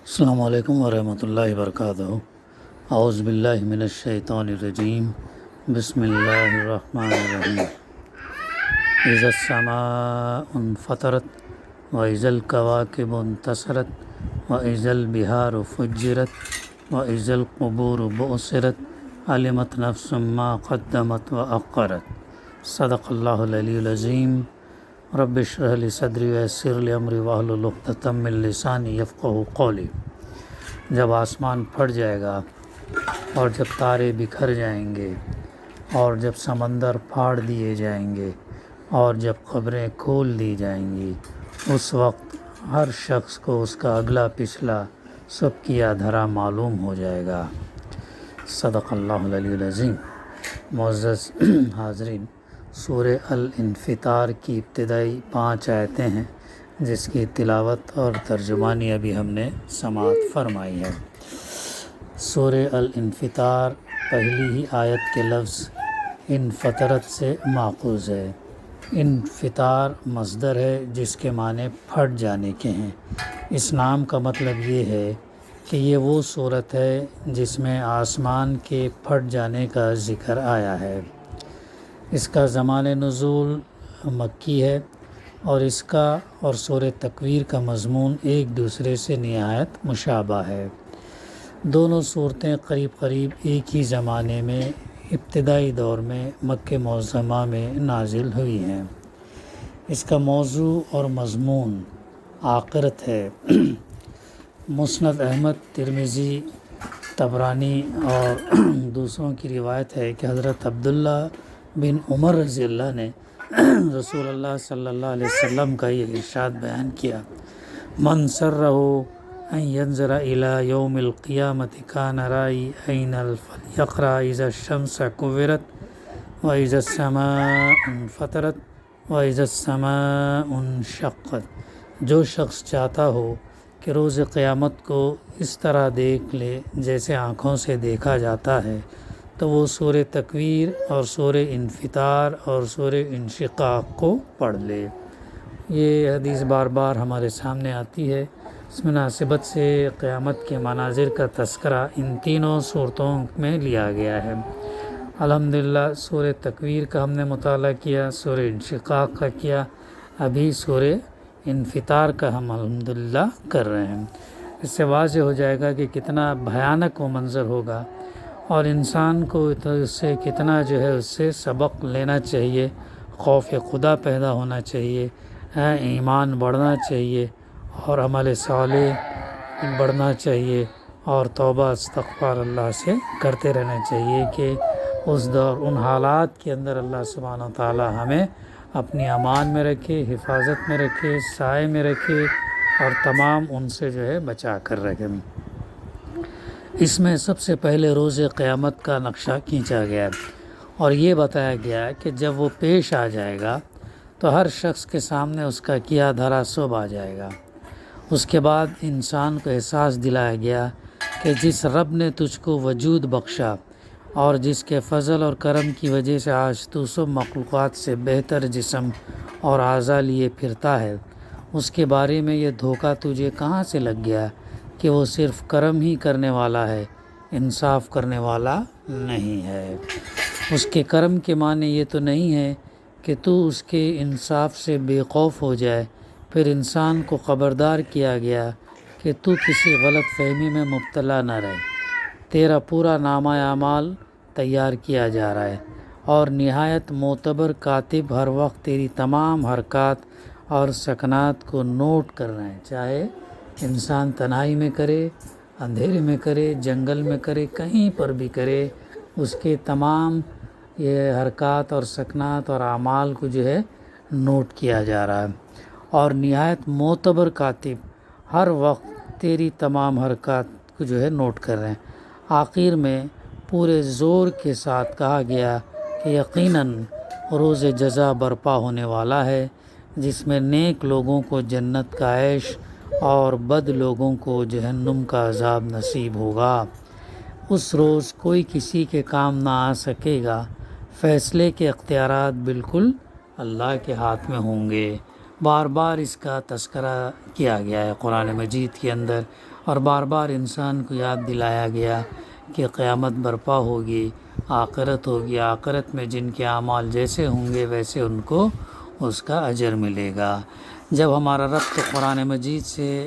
السلام علیکم ورحمۃ اللہ وبرکاتہ۔ اعوذ باللہ من الشیطان الرجیم، بسم اللہ الرحمن الرحیم۔ اذا السماء انفطرت واذا الکواکب انتثرت واذا البحار فجرت واذا القبور بعثرت علمت نفس ما قدمت واخرت۔ صدق اللہ العلی العظیم۔ رب اشرح لی صدری ویسر لی امری واحلل عقدۃ من لسانی یفقہوا قولی۔ جب آسمان پھٹ جائے گا اور جب تارے بکھر جائیں گے اور جب سمندر پھاڑ دیے جائیں گے اور جب قبریں کھول دی جائیں گی، اس وقت ہر شخص کو اس کا اگلا پچھلا سب کیا دھرا معلوم ہو جائے گا۔ صدق اللہ العلی العظیم۔ معزز حاضرین، سورہ الانفطار کی ابتدائی 5 آیتیں ہیں جس کی تلاوت اور ترجمانی ابھی ہم نے سماعت فرمائی ہے۔ سورہ الانفطار پہلی ہی آیت کے لفظ انفطرت سے ماخوذ ہے۔ انفطار مصدر ہے جس کے معنی پھٹ جانے کے ہیں۔ اس نام کا مطلب یہ ہے کہ یہ وہ صورت ہے جس میں آسمان کے پھٹ جانے کا ذکر آیا ہے۔ اس کا زمان نزول مکی ہے اور اس کا اور سورہ تکویر کا مضمون ایک دوسرے سے نہایت مشابہ ہے۔ دونوں صورتیں قریب قریب ایک ہی زمانے میں ابتدائی دور میں مکہ معظمہ میں نازل ہوئی ہیں۔ اس کا موضوع اور مضمون آخرت ہے۔ مسند احمد، ترمذی، طبرانی اور دوسروں کی روایت ہے کہ حضرت عبداللہ بن عمر رضی اللہ نے رسول اللہ صلی اللہ علیہ وسلم کا یہ ارشاد بیان کیا: من سرہ ان ینظر الی یوم القیامت کان رائی عین فلیقرأ اذا الشمس کورت واذا السماء انفطرت واذا السماء انشقت۔ جو شخص چاہتا ہو کہ روز قیامت کو اس طرح دیکھ لے جیسے آنکھوں سے دیکھا جاتا ہے، تو وہ سورہ تکویر اور سورہ انفطار اور سورہ انشقاق کو پڑھ لے۔ یہ حدیث بار بار ہمارے سامنے آتی ہے۔ اس مناسبت سے قیامت کے مناظر کا تذکرہ ان تینوں صورتوں میں لیا گیا ہے۔ الحمدللہ سورہ تکویر کا ہم نے مطالعہ کیا، سورہ انشقاق کا کیا، ابھی سورہ انفطار کا ہم الحمدللہ کر رہے ہیں۔ اس سے واضح ہو جائے گا کہ کتنا بھیانک وہ منظر ہوگا اور انسان کو اس سے کتنا اس سے سبق لینا چاہیے، خوف خدا پیدا ہونا چاہیے، ایمان بڑھنا چاہیے اور عمل صالح بڑھنا چاہیے اور توبہ استغفار اللہ سے کرتے رہنا چاہیے کہ اس دور ان حالات کے اندر اللہ سبحانہ و تعالی ہمیں اپنی امان میں رکھے، حفاظت میں رکھے، سائے میں رکھے اور تمام ان سے بچا کر رکھے۔ اس میں سب سے پہلے روز قیامت کا نقشہ کھینچا گیا ہے اور یہ بتایا گیا ہے کہ جب وہ پیش آ جائے گا تو ہر شخص کے سامنے اس کا کیا دھرا سب آ جائے گا۔ اس کے بعد انسان کو احساس دلایا گیا کہ جس رب نے تجھ کو وجود بخشا اور جس کے فضل اور کرم کی وجہ سے آج تو سب مخلوقات سے بہتر جسم اور اعضاء لیے پھرتا ہے، اس کے بارے میں یہ دھوکہ تجھے کہاں سے لگ گیا کہ وہ صرف کرم ہی کرنے والا ہے، انصاف کرنے والا نہیں ہے۔ اس کے کرم کے معنی یہ تو نہیں ہے کہ تو اس کے انصاف سے بے خوف ہو جائے۔ پھر انسان کو خبردار کیا گیا کہ تو کسی غلط فہمی میں مبتلا نہ رہے۔ تیرا پورا نامہ اعمال تیار کیا جا رہا ہے اور نہایت معتبر کاتب ہر وقت تیری تمام حرکات اور سکنات کو نوٹ کر رہے ہیں، چاہے انسان تنہائی میں کرے، اندھیرے میں کرے، جنگل میں کرے، کہیں پر بھی کرے، اس کے تمام یہ حرکات اور سکنات اور اعمال کو نوٹ کیا جا رہا ہے اور نہایت معتبر کاتب ہر وقت تیری تمام حرکات کو نوٹ کر رہے ہیں۔ آخر میں پورے زور کے ساتھ کہا گیا کہ یقیناً روز جزا برپا ہونے والا ہے جس میں نیک لوگوں کو جنت کا عیش اور بد لوگوں کو جہنم کا عذاب نصیب ہوگا۔ اس روز کوئی کسی کے کام نہ آ سکے گا۔ فیصلے کے اختیارات بالکل اللہ کے ہاتھ میں ہوں گے۔ بار بار اس کا تذکرہ کیا گیا ہے قرآن مجید کے اندر، اور بار بار انسان کو یاد دلایا گیا کہ قیامت برپا ہوگی، آخرت ہوگی، آخرت میں جن کے اعمال جیسے ہوں گے ویسے ان کو اس کا اجر ملے گا۔ جب ہمارا ربط قرآن مجید سے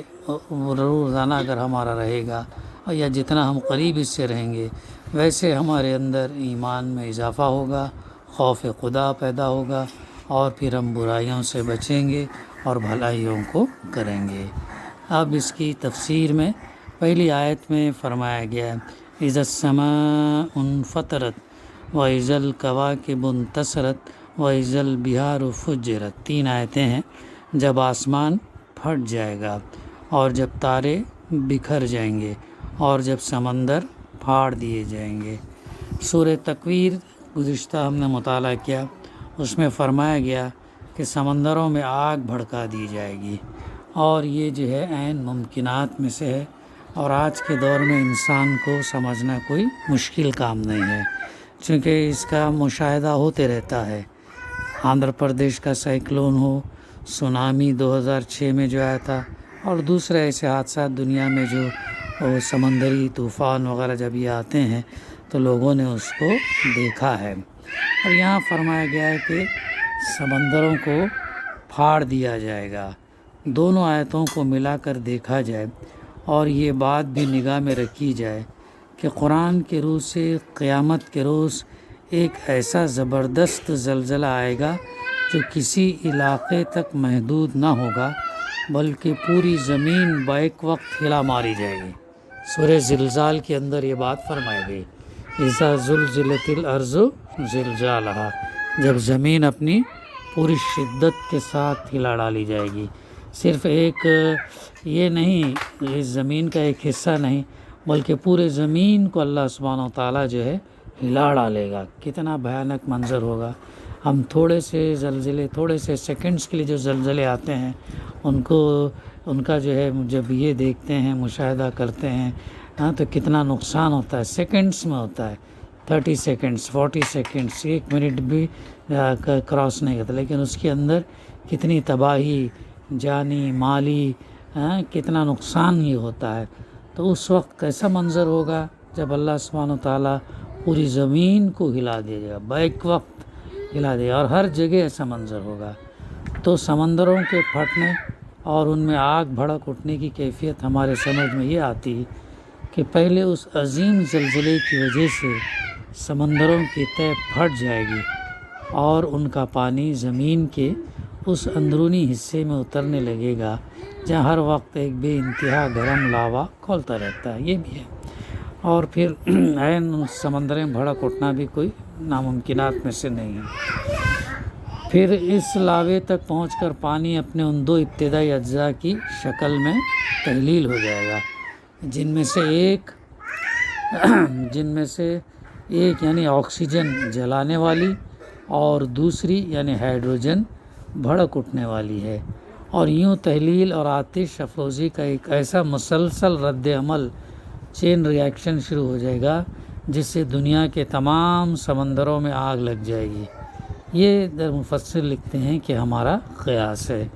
روزانہ اگر ہمارا رہے گا، یا جتنا ہم قریب اس سے رہیں گے، ویسے ہمارے اندر ایمان میں اضافہ ہوگا، خوف خدا پیدا ہوگا، اور پھر ہم برائیوں سے بچیں گے اور بھلائیوں کو کریں گے۔ اب اس کی تفسیر میں پہلی آیت میں فرمایا گیا ہے اذا السماء انفطرت واذا الکواکب انتثرت واذا البحار فجرت، 3 آیتیں ہیں۔ جب آسمان پھٹ جائے گا، اور جب تارے بکھر جائیں گے، اور جب سمندر پھاڑ دیے جائیں گے۔ سورہ تکویر گزشتہ ہم نے مطالعہ کیا، اس میں فرمایا گیا کہ سمندروں میں آگ بھڑکا دی جائے گی، اور یہ جو ہے عین ممکنات میں سے ہے، اور آج کے دور میں انسان کو سمجھنا کوئی مشکل کام نہیں ہے، چونکہ اس کا مشاہدہ ہوتے رہتا ہے۔ آندھرا پردیش کا سائیکلون ہو، سونامی 2006 میں جو آیا تھا، اور دوسرے ایسے حادثات دنیا میں جو سمندری طوفان وغیرہ جب یہ آتے ہیں تو لوگوں نے اس کو دیکھا ہے۔ اور یہاں فرمایا گیا ہے کہ سمندروں کو پھاڑ دیا جائے گا۔ دونوں آیتوں کو ملا کر دیکھا جائے، اور یہ بات بھی نگاہ میں رکھی جائے کہ قرآن کے روح سے قیامت کے روز ایک ایسا زبردست زلزلہ آئے گا جو کسی علاقے تک محدود نہ ہوگا، بلکہ پوری زمین بیک وقت ہلا ماری جائے گی۔ سورہ زلزال کے اندر یہ بات فرمائی گئی اذا زلزلت الارض زلزالہا، جب زمین اپنی پوری شدت کے ساتھ ہلا ڈالی جائے گی۔ صرف ایک یہ نہیں، اس زمین کا ایک حصہ نہیں، بلکہ پورے زمین کو اللہ سبحانہ و تعالیٰ جو ہے ہلا ڈالے گا۔ کتنا بھیانک منظر ہوگا۔ ہم تھوڑے سے زلزلے، تھوڑے سے سیکنڈز کے لیے جو زلزلے آتے ہیں، ان کا جو ہے جب یہ دیکھتے ہیں، مشاہدہ کرتے ہیں، تو کتنا نقصان ہوتا ہے، سیکنڈز میں ہوتا ہے، 30 سیکنڈز، 40 سیکنڈز، 1 منٹ بھی کراس نہیں کرتا، لیکن اس کے اندر کتنی تباہی، جانی، مالی، کتنا نقصان یہ ہوتا ہے۔ تو اس وقت کیسا منظر ہوگا جب اللہ سبحانہ تعالیٰ پوری زمین کو ہلا دے گا، بیک وقت ہلا دے گا، اور ہر جگہ ایسا منظر ہوگا۔ تو سمندروں کے پھٹنے اور ان میں آگ بھڑک اٹھنے کی کیفیت ہمارے سمجھ میں یہ آتی ہے کہ پہلے اس عظیم زلزلے کی وجہ سے سمندروں کی تہہ پھٹ جائے گی، اور ان کا پانی زمین کے اس اندرونی حصے میں اترنے لگے گا جہاں ہر وقت ایک بے انتہا گرم لاوا کھولتا رہتا ہے، یہ بھی ہے۔ اور پھر عین سمندریں بھڑک اٹھنا بھی کوئی ناممکنات میں سے نہیں ہے۔ پھر اس لاوے تک پہنچ کر پانی اپنے ان 2 ابتدائی اجزاء کی شکل میں تحلیل ہو جائے گا، جن میں سے ایک یعنی آکسیجن جلانے والی، اور دوسری یعنی ہائیڈروجن بھڑک اٹھنے والی ہے۔ اور یوں تحلیل اور آتش افروزی کا ایک ایسا مسلسل رد عمل، چین ری ایکشن شروع ہو جائے گا، جس سے دنیا کے تمام سمندروں میں آگ لگ جائے گی۔ یہ در مفسر لکھتے ہیں کہ ہمارا قیاس ہے،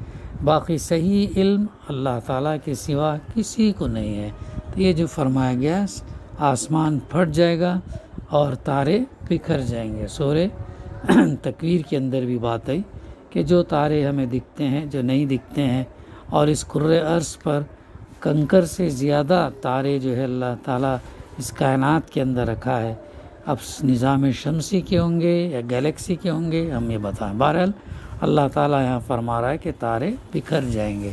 باقی صحیح علم اللہ تعالیٰ کے سوا کسی کو نہیں ہے۔ تو یہ جو فرمایا گیا، آسمان پھٹ جائے گا اور تارے بکھر جائیں گے۔ سورہ تکویر کے اندر بھی بات آئی کہ جو تارے ہمیں دکھتے ہیں، جو نہیں دکھتے ہیں، اور اس کرۂ ارض پر کنکر سے زیادہ تارے جو ہے اللہ تعالیٰ اس کائنات کے اندر رکھا ہے، اب نظام شمسی کے ہوں گے یا گیلیکسی کے ہوں گے، ہم یہ بتائیں۔ بہرحال اللہ تعالیٰ یہاں فرما رہا ہے کہ تارے بکھر جائیں گے،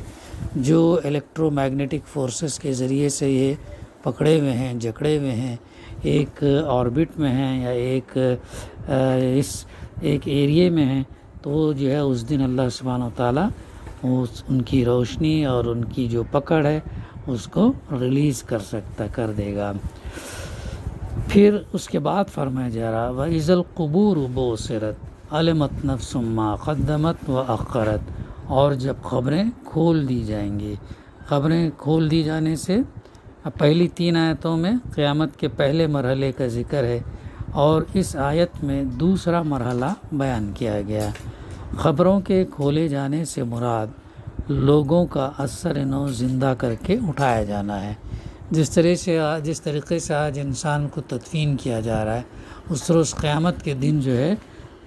جو الیکٹرو میگنیٹک فورسز کے ذریعے سے یہ پکڑے ہوئے ہیں، جکڑے ہوئے ہیں، ایک آربٹ میں ہیں یا ایک ایریے میں ہیں، تو وہ جو ہے اس دن اللہ سبحانہ وتعالیٰ ان کی روشنی اور ان کی جو پکڑ ہے اس کو ریلیز کر دے گا۔ پھر اس کے بعد فرمایا جا رہا وَإِذَا الْقُبُورُ بُعْثِرَتْ عَلِمَتْ نَفْسٌ مَّا قَدَّمَتْ وَأَخَّرَتْ، اور جب قبریں کھول دی جائیں گی۔ قبریں کھول دی جانے سے پہلی 3 آیتوں میں قیامت کے پہلے مرحلے کا ذکر ہے، اور اس آیت میں دوسرا مرحلہ بیان کیا گیا، خبروں کے کھولے جانے سے مراد لوگوں کا اثر نو زندہ کر کے اٹھایا جانا ہے۔ جس طریقے سے آج انسان کو تدفین کیا جا رہا ہے، اس روز قیامت کے دن جو ہے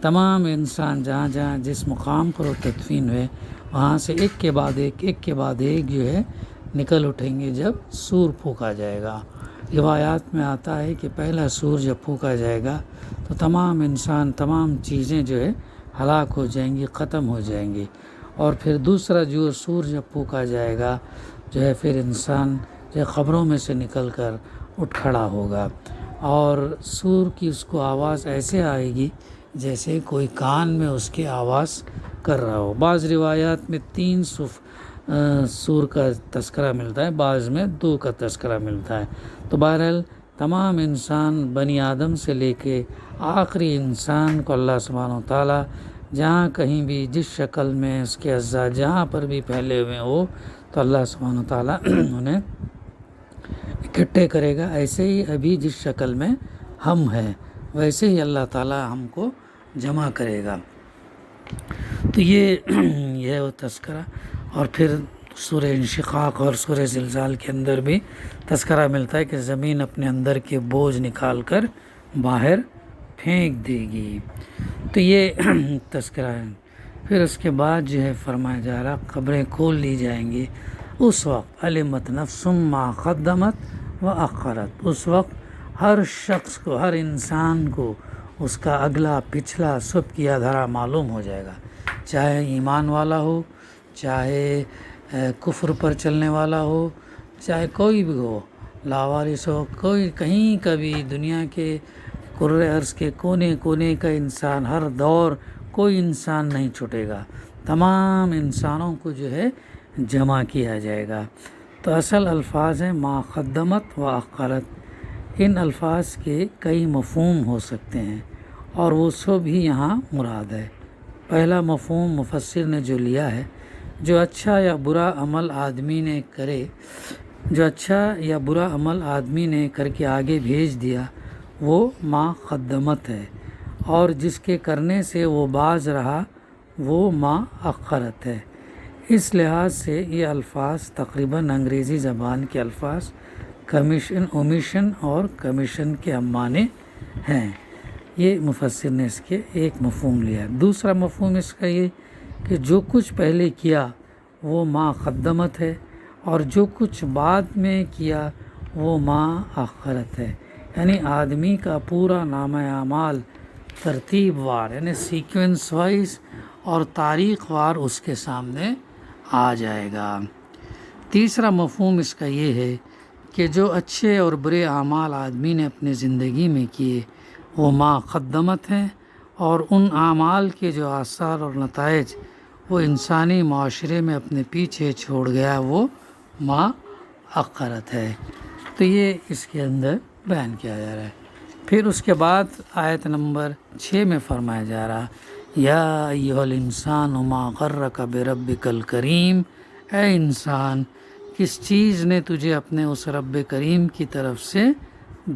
تمام انسان جہاں جہاں جس مقام پر وہ تدفین ہوئے وہاں سے ایک کے بعد ایک جو ہے نکل اٹھیں گے جب سور پھونکا جائے گا۔ روایات میں آتا ہے کہ پہلا سور جب پھونکا جائے گا تو تمام انسان، تمام چیزیں جو ہے ہلاک ہو جائیں گی، ختم ہو جائیں گی، اور پھر دوسرا جو سور جب پھونکا جائے گا جو ہے پھر انسان جو ہے قبروں میں سے نکل کر اٹھ کھڑا ہوگا، اور سور کی اس کو آواز ایسے آئے گی جیسے کوئی کان میں اس کے آواز کر رہا ہو۔ بعض روایات میں 3 سور کا تذکرہ ملتا ہے، بعض میں 2 کا تذکرہ ملتا ہے۔ تو بہرحال تمام انسان، بنی آدم سے لے کے آخری انسان کو اللہ سبحانہ و تعالیٰ جہاں کہیں بھی جس شکل میں اس کے اعضاء جہاں پر بھی پھیلے ہوئے ہو تو اللہ سبحانہ و تعالیٰ انہیں اکٹھے کرے گا۔ ایسے ہی ابھی جس شکل میں ہم ہیں ویسے ہی اللہ تعالیٰ ہم کو جمع کرے گا۔ تو یہ ہے وہ تذکرہ۔ اور پھر سورہ انشقاق اور سورہ زلزال کے اندر بھی تذکرہ ملتا ہے کہ زمین اپنے اندر کے بوجھ نکال کر باہر پھینک دے گی۔ تو یہ تذکرہ ہے۔ پھر اس کے بعد جو ہے فرمایا جا رہا قبریں کھول لی جائیں گی، اس وقت علمت نفس ما قدمت و اخرت، اس وقت ہر شخص کو، ہر انسان کو اس کا اگلا پچھلا سب کیا دھرا معلوم ہو جائے گا، چاہے ایمان والا ہو، چاہے کفر پر چلنے والا ہو، چاہے کوئی بھی ہو، لاوارث ہو، کوئی کہیں کبھی دنیا کے کرۂ ارض کے کونے کونے کا انسان، ہر دور کوئی انسان نہیں چھوٹے گا، تمام انسانوں کو جو ہے جمع کیا جائے گا۔ تو اصل الفاظ ہیں ما قدمت و اخرت۔ ان الفاظ کے کئی مفہوم ہو سکتے ہیں اور وہ سب ہی یہاں مراد ہے۔ پہلا مفہوم مفسر نے جو لیا ہے، جو اچھا یا برا عمل آدمی نے کرے، جو اچھا یا برا عمل آدمی نے کر کے آگے بھیج دیا وہ ما قدمت ہے، اور جس کے کرنے سے وہ باز رہا وہ ما اخرت ہے۔ اس لحاظ سے یہ الفاظ تقریباً انگریزی زبان کے الفاظ اومیشن اور کمیشن کے ہم معنی ہیں۔ یہ مفسر نے اس کے ایک مفہوم لیا۔ دوسرا مفہوم اس کا یہ کہ جو کچھ پہلے کیا وہ ما قدمت ہے، اور جو کچھ بعد میں کیا وہ ما اخرت ہے۔ یعنی آدمی کا پورا نامہ اعمال ترتیب وار، یعنی سیکوینس وائز اور تاریخ وار اس کے سامنے آ جائے گا۔ تیسرا مفہوم اس کا یہ ہے کہ جو اچھے اور برے اعمال آدمی نے اپنی زندگی میں کیے وہ ما قدمت ہیں، اور ان اعمال کے جو آثار اور نتائج وہ انسانی معاشرے میں اپنے پیچھے چھوڑ گیا وہ ما اخرت ہے۔ تو یہ اس کے اندر بیان کیا جا رہا ہے۔ پھر اس کے بعد آیت نمبر 6 میں فرمایا جا رہا یا ایھا الانسان ما غرک بربک الکریم، اے انسان کس چیز نے تجھے اپنے اس رب کریم کی طرف سے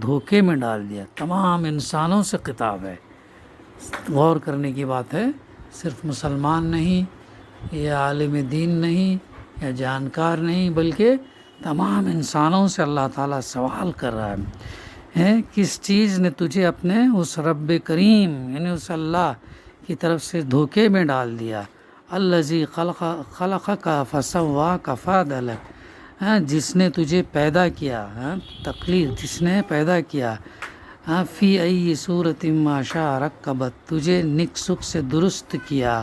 دھوکے میں ڈال دیا۔ تمام انسانوں سے خطاب ہے، غور کرنے کی بات ہے، صرف مسلمان نہیں یا عالم دین نہیں یا جانکار نہیں، بلکہ تمام انسانوں سے اللہ تعالیٰ سوال کر رہا ہے کس چیز نے تجھے اپنے اس رب کریم یعنی اس اللہ کی طرف سے دھوکے میں ڈال دیا۔ الذی خلقک فسواک فعدلک، جس نے تجھے پیدا کیا، تخلیق جس نے پیدا کیا، فی ای صورت ما شاء رکبت، تجھے نک سک سے درست کیا،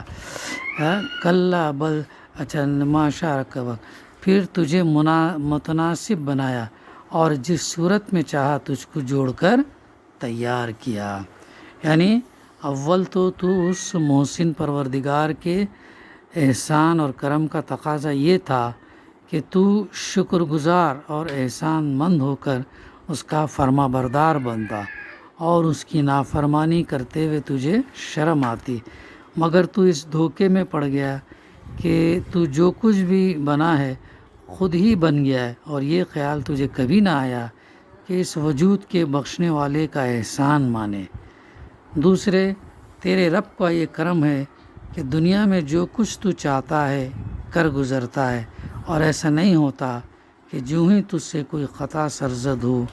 کلا بل اچھا ما شاء رکبت، پھر تجھے متناسب بنایا اور جس صورت میں چاہا تجھ کو جوڑ کر تیار کیا۔ یعنی اول تو اس محسن پروردگار کے احسان اور کرم کا تقاضا یہ تھا کہ تو شکر گزار اور احسان مند ہو کر اس کا فرما بردار بنتا، اور اس کی نافرمانی کرتے ہوئے تجھے شرم آتی، مگر تو اس دھوکے میں پڑ گیا کہ تو جو کچھ بھی بنا ہے خود ہی بن گیا ہے، اور یہ خیال تجھے کبھی نہ آیا کہ اس وجود کے بخشنے والے کا احسان مانے۔ دوسرے، تیرے رب کا یہ کرم ہے کہ دنیا میں جو کچھ تو چاہتا ہے کر گزرتا ہے، اور ایسا نہیں ہوتا کہ جو ہی تجھ سے کوئی خطا سرزد ہو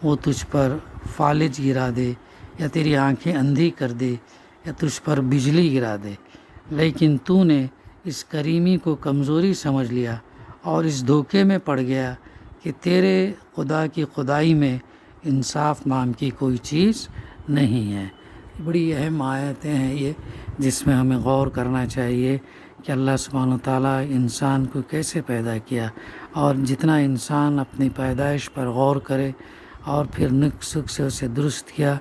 وہ تجھ پر فالج گرا دے یا تیری آنکھیں اندھی کر دے یا تجھ پر بجلی گرا دے، لیکن تو نے اس کریمی کو کمزوری سمجھ لیا اور اس دھوکے میں پڑ گیا کہ تیرے خدا کی خدائی میں انصاف نام کی کوئی چیز نہیں ہے۔ بڑی اہم آیتیں ہیں یہ، جس میں ہمیں غور کرنا چاہیے کہ اللہ سبحانہ و تعالیٰ انسان کو کیسے پیدا کیا، اور جتنا انسان اپنی پیدائش پر غور کرے اور پھر نقص سے اسے درست کیا،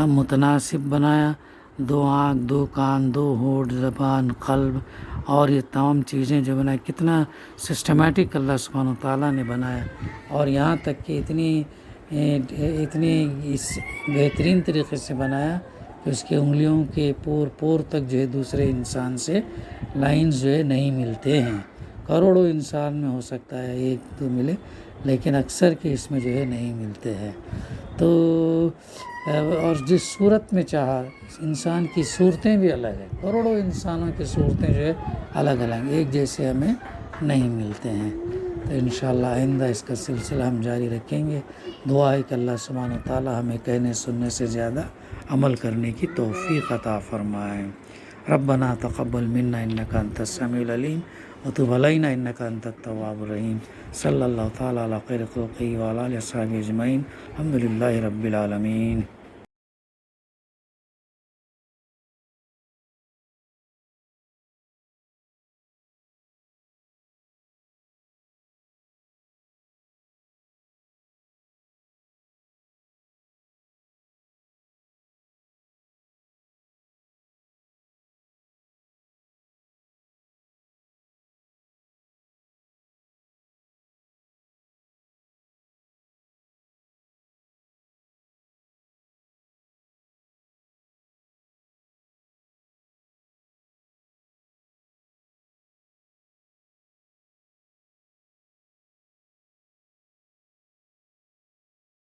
متناسب بنایا، 2 آنکھ، 2 کان، 2 ہونٹ، زبان، قلب اور یہ تمام چیزیں جو بنائے، کتنا سسٹمیٹک اللہ سبحانہ و تعالیٰ نے بنایا، اور یہاں تک کہ اتنی اس بہترین طریقے سے بنایا کہ اس کے انگلیوں کے پور تک جو ہے دوسرے انسان سے لائنز جو ہے نہیں ملتے ہیں۔ کروڑوں انسان میں ہو سکتا ہے 1-2 ملے، لیکن اکثر کے اس میں جو ہے نہیں ملتے ہیں۔ تو اور جس صورت میں چاہا، انسان کی صورتیں بھی الگ ہیں، کروڑوں انسانوں کی صورتیں جو ہے الگ الگ، ایک جیسے ہمیں نہیں ملتے ہیں۔ تو انشاءاللہ آئندہ اس کا سلسلہ ہم جاری رکھیں گے۔ دعا ہے کہ اللہ سبحانہ و تعالی ہمیں کہنے سننے سے زیادہ عمل کرنے کی توفیق عطا فرمائے۔ ربنا تقبل منا انک انت السمیع العلیم وتب علینا انک انت التواب الرحیم۔ صلی اللہ تعالی علی خیر خلقہ وعلی آلہ وصحبہ اجمعین۔ الحمد للہ رب العالمین۔